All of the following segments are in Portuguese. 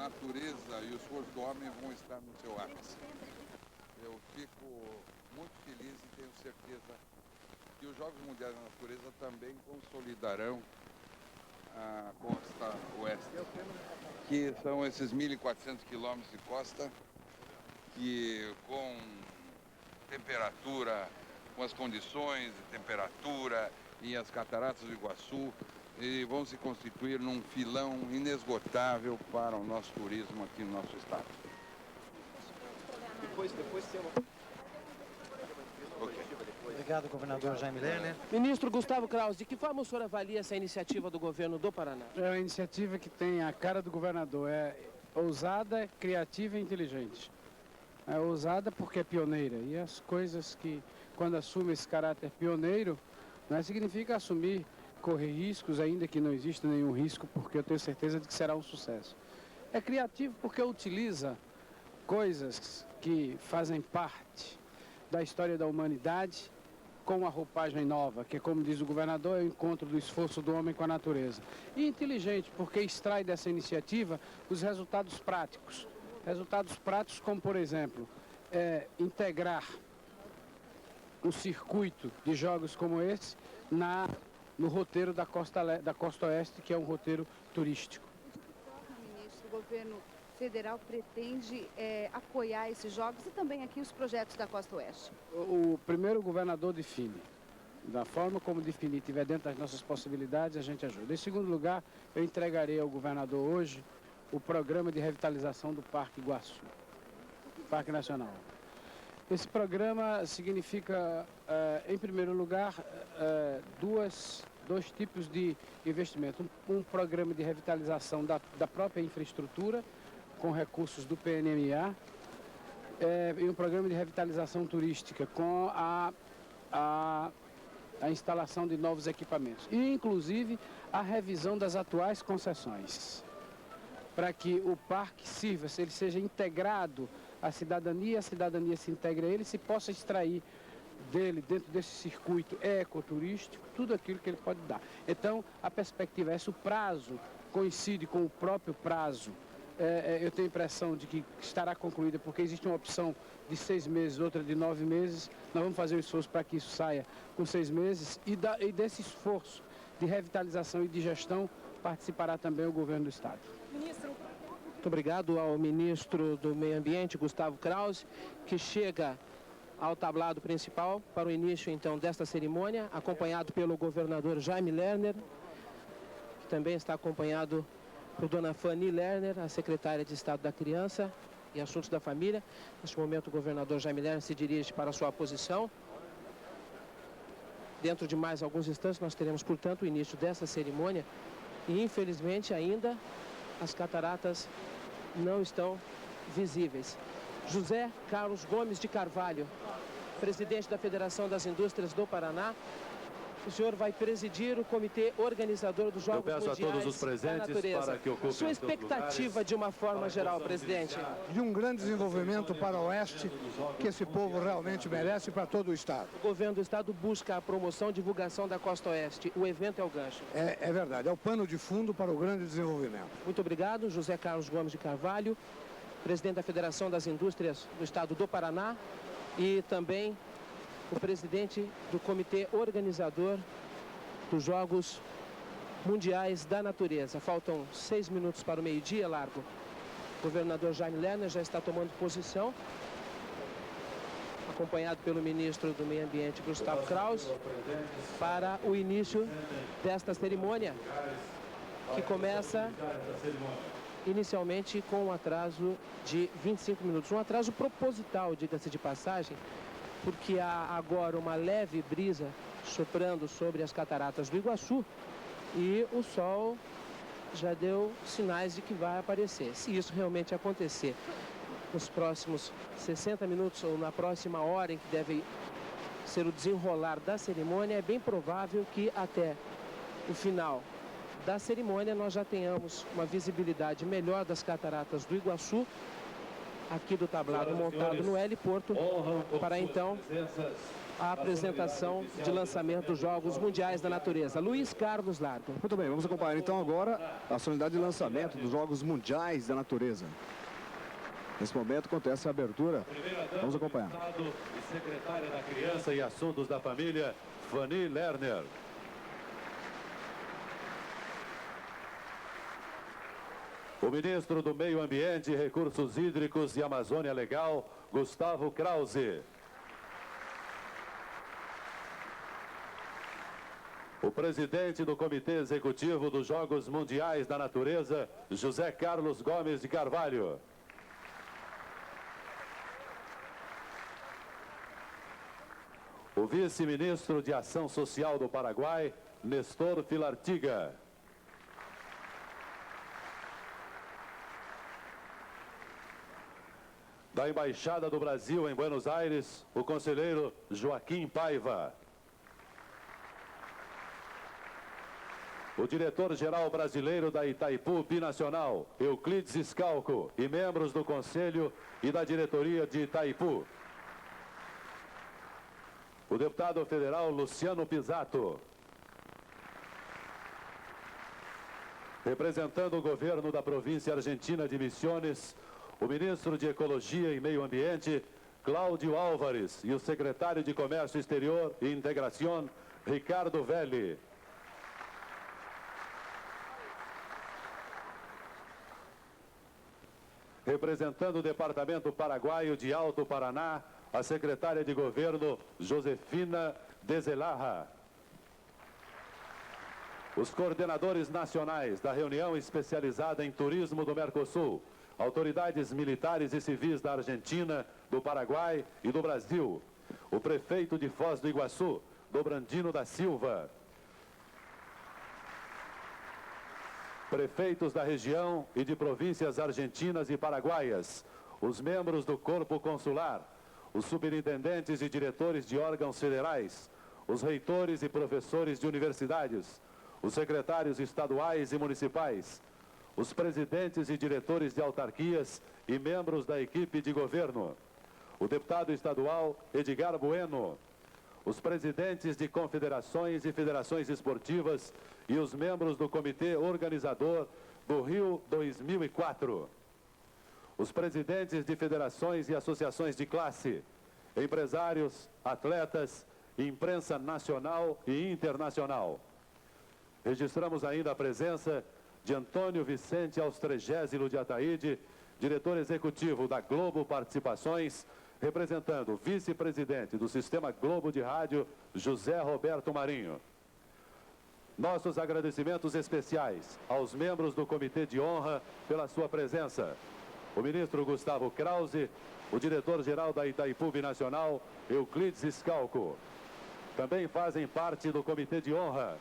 natureza e o esforço do homem vão estar no seu ápice. Eu fico muito feliz e tenho certeza que os Jogos Mundiais da Natureza também consolidarão a costa oeste, que são esses 1.400 quilômetros de costa que com temperatura, com as condições de temperatura e as cataratas do Iguaçu, e vão se constituir num filão inesgotável para o nosso turismo aqui no nosso estado. Depois tem uma... Obrigado, governador Jaime Lerner. Ministro Gustavo Krause, de que forma o senhor avalia essa iniciativa do governo do Paraná? É uma iniciativa que tem a cara do governador, é ousada, criativa e inteligente. É ousada porque é pioneira, e as coisas que, quando assume esse caráter pioneiro, não significa assumir, correr riscos, ainda que não exista nenhum risco, porque eu tenho certeza de que será um sucesso. É criativo porque utiliza coisas que fazem parte da história da humanidade com uma roupagem nova, que, como diz o governador, é o encontro do esforço do homem com a natureza. E inteligente, porque extrai dessa iniciativa os resultados práticos. Resultados práticos como, por exemplo, integrar um circuito de jogos como esse no roteiro da costa oeste, que é um roteiro turístico. Ministro, o governo federal pretende apoiar esses jogos e também aqui os projetos da costa oeste? O primeiro governador define. Da forma como definir, estiver dentro das nossas possibilidades, a gente ajuda. Em segundo lugar, eu entregarei ao governador hoje o programa de revitalização do Parque Iguaçu, Parque Nacional. Esse programa significa, em primeiro lugar, dois tipos de investimento. Um programa de revitalização da própria infraestrutura, com recursos do PNMA, e um programa de revitalização turística, com a instalação de novos equipamentos. E, inclusive, a revisão das atuais concessões, para que o parque sirva, se ele seja integrado à cidadania, a cidadania se integre a ele, se possa extrair dele, dentro desse circuito ecoturístico, tudo aquilo que ele pode dar. Então, a perspectiva é essa, o prazo coincide com o próprio prazo. Eu tenho a impressão de que estará concluída, porque existe uma opção de 6 meses, outra de 9 meses. Nós vamos fazer um esforço para que isso saia com 6 meses, e desse esforço de revitalização e de gestão participará também o governo do estado. Ministro. Muito obrigado ao ministro do Meio Ambiente, Gustavo Krause, que chega ao tablado principal para o início, então, desta cerimônia, acompanhado pelo governador Jaime Lerner, que também está acompanhado por dona Fanny Lerner, a secretária de Estado da Criança e Assuntos da Família. Neste momento, o governador Jaime Lerner se dirige para a sua posição. Dentro de mais alguns instantes, nós teremos, portanto, o início dessa cerimônia. E, infelizmente, ainda as cataratas não estão visíveis. José Carlos Gomes de Carvalho, presidente da Federação das Indústrias do Paraná, o senhor vai presidir o comitê organizador dos Jogos Mundiais da Natureza. Eu peço a todos os presentes para que ocupem sua expectativa de uma forma geral, presidente? De um grande desenvolvimento para o Oeste, que esse povo realmente merece, para todo o Estado. O governo do Estado busca a promoção e divulgação da Costa Oeste. O evento é o gancho. É verdade, é o pano de fundo para o grande desenvolvimento. Muito obrigado, José Carlos Gomes de Carvalho, presidente da Federação das Indústrias do Estado do Paraná, e também o presidente do comitê organizador dos Jogos Mundiais da Natureza. Faltam 6 minutos para o meio-dia, largo. O governador Jaime Lerner já está tomando posição, acompanhado pelo ministro do Meio Ambiente, Gustavo Krause, para o início desta cerimônia, que começa inicialmente com um atraso de 25 minutos. Um atraso proposital, diga-se de passagem, porque há agora uma leve brisa soprando sobre as cataratas do Iguaçu e o sol já deu sinais de que vai aparecer. Se isso realmente acontecer nos próximos 60 minutos ou na próxima hora em que deve ser o desenrolar da cerimônia, é bem provável que até o final da cerimônia nós já tenhamos uma visibilidade melhor das cataratas do Iguaçu, aqui do tablado montado no heliporto, para então a apresentação de lançamento dos Jogos Mundiais da Natureza. Luiz Carlos Largo. Muito bem, vamos acompanhar então agora a solenidade de lançamento dos Jogos Mundiais da Natureza. Nesse momento acontece a abertura. Vamos acompanhar. E secretária da Criança e Assuntos da Família, Fanny Lerner. O ministro do Meio Ambiente, Recursos Hídricos e Amazônia Legal, Gustavo Krause. O presidente do Comitê Executivo dos Jogos Mundiais da Natureza, José Carlos Gomes de Carvalho. O vice-ministro de Ação Social do Paraguai, Nestor Filartiga. Da Embaixada do Brasil em Buenos Aires, o conselheiro Joaquim Paiva. O diretor-geral brasileiro da Itaipu Binacional, Euclides Scalco, e membros do Conselho e da diretoria de Itaipu. O deputado federal Luciano Pisato. Representando o governo da província argentina de Misiones, o ministro de Ecologia e Meio Ambiente, Cláudio Álvares, e o secretário de Comércio Exterior e Integração, Ricardo Velli. Representando o Departamento Paraguaio de Alto Paraná, a secretária de Governo, Josefina Dezelarra. Os coordenadores nacionais da reunião especializada em turismo do Mercosul, autoridades militares e civis da Argentina, do Paraguai e do Brasil, o prefeito de Foz do Iguaçu, Dobrandino da Silva, prefeitos da região e de províncias argentinas e paraguaias, os membros do Corpo Consular, os superintendentes e diretores de órgãos federais, os reitores e professores de universidades, os secretários estaduais e municipais, os presidentes e diretores de autarquias e membros da equipe de governo, o deputado estadual Edgar Bueno, os presidentes de confederações e federações esportivas e os membros do comitê organizador do Rio 2004. Os presidentes de federações e associações de classe, empresários, atletas, imprensa nacional e internacional. Registramos ainda a presença de Antônio Vicente Austregésilo de Ataíde, diretor executivo da Globo Participações, representando o vice-presidente do Sistema Globo de Rádio, José Roberto Marinho. Nossos agradecimentos especiais aos membros do Comitê de Honra pela sua presença. O ministro Gustavo Krause, o diretor-geral da Itaipu Binacional, Euclides Scalco. Também fazem parte do Comitê de Honra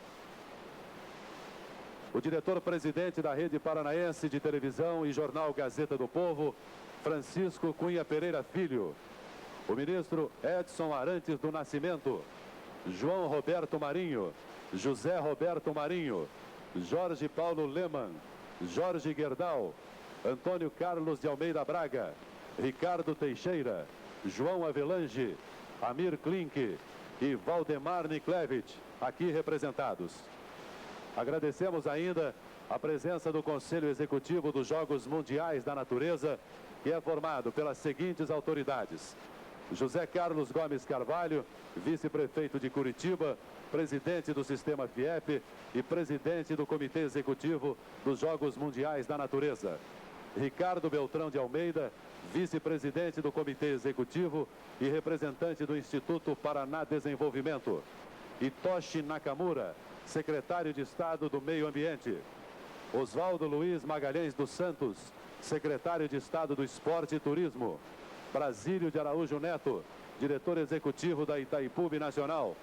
o diretor-presidente da Rede Paranaense de Televisão e Jornal Gazeta do Povo, Francisco Cunha Pereira Filho. O ministro Edson Arantes do Nascimento, João Roberto Marinho, José Roberto Marinho, Jorge Paulo Leman, Jorge Gerdau, Antônio Carlos de Almeida Braga, Ricardo Teixeira, João Avelange, Amir Klink e Valdemar Niklevich, aqui representados. Agradecemos ainda a presença do Conselho Executivo dos Jogos Mundiais da Natureza, que é formado pelas seguintes autoridades: José Carlos Gomes Carvalho, vice-prefeito de Curitiba, presidente do Sistema FIEP e presidente do Comitê Executivo dos Jogos Mundiais da Natureza. Ricardo Beltrão de Almeida, vice-presidente do Comitê Executivo e representante do Instituto Paraná Desenvolvimento. Hitoshi Nakamura, secretário de Estado do Meio Ambiente. Oswaldo Luiz Magalhães dos Santos, secretário de Estado do Esporte e Turismo. Brasílio de Araújo Neto, diretor executivo da Itaipu Binacional.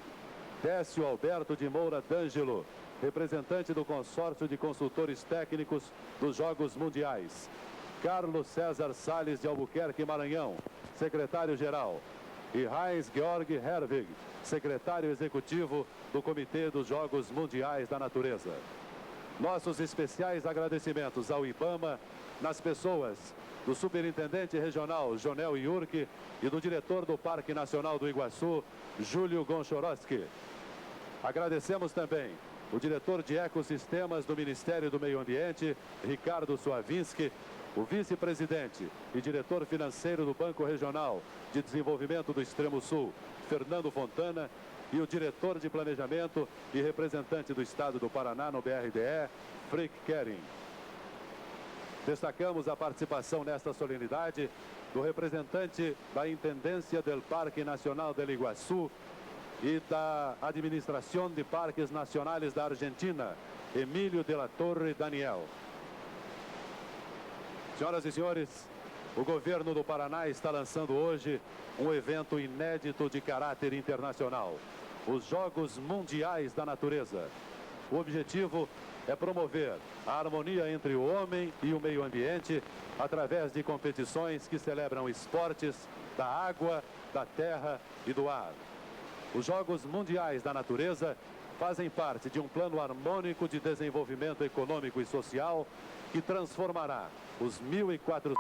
Décio Alberto de Moura D'Angelo, representante do consórcio de consultores técnicos dos Jogos Mundiais. Carlos César Salles de Albuquerque, Maranhão, secretário-geral. E Heinz Georg Herwig, secretário executivo do Comitê dos Jogos Mundiais da Natureza. Nossos especiais agradecimentos ao IBAMA, nas pessoas do Superintendente Regional Jonel Iurque e do diretor do Parque Nacional do Iguaçu, Júlio Gonchorowski. Agradecemos também o diretor de Ecossistemas do Ministério do Meio Ambiente, Ricardo Suavinski, o vice-presidente e diretor financeiro do Banco Regional de Desenvolvimento do Extremo Sul, Fernando Fontana, e o diretor de planejamento e representante do Estado do Paraná no BRDE, Frick Kering. Destacamos a participação nesta solenidade do representante da Intendência del Parque Nacional del Iguaçu e da Administração de Parques Nacionais da Argentina, Emílio de la Torre Daniel. Senhoras e senhores, o governo do Paraná está lançando hoje um evento inédito de caráter internacional, os Jogos Mundiais da Natureza. O objetivo é promover a harmonia entre o homem e o meio ambiente através de competições que celebram esportes da água, da terra e do ar. Os Jogos Mundiais da Natureza fazem parte de um plano harmônico de desenvolvimento econômico e social que transformará os 1.400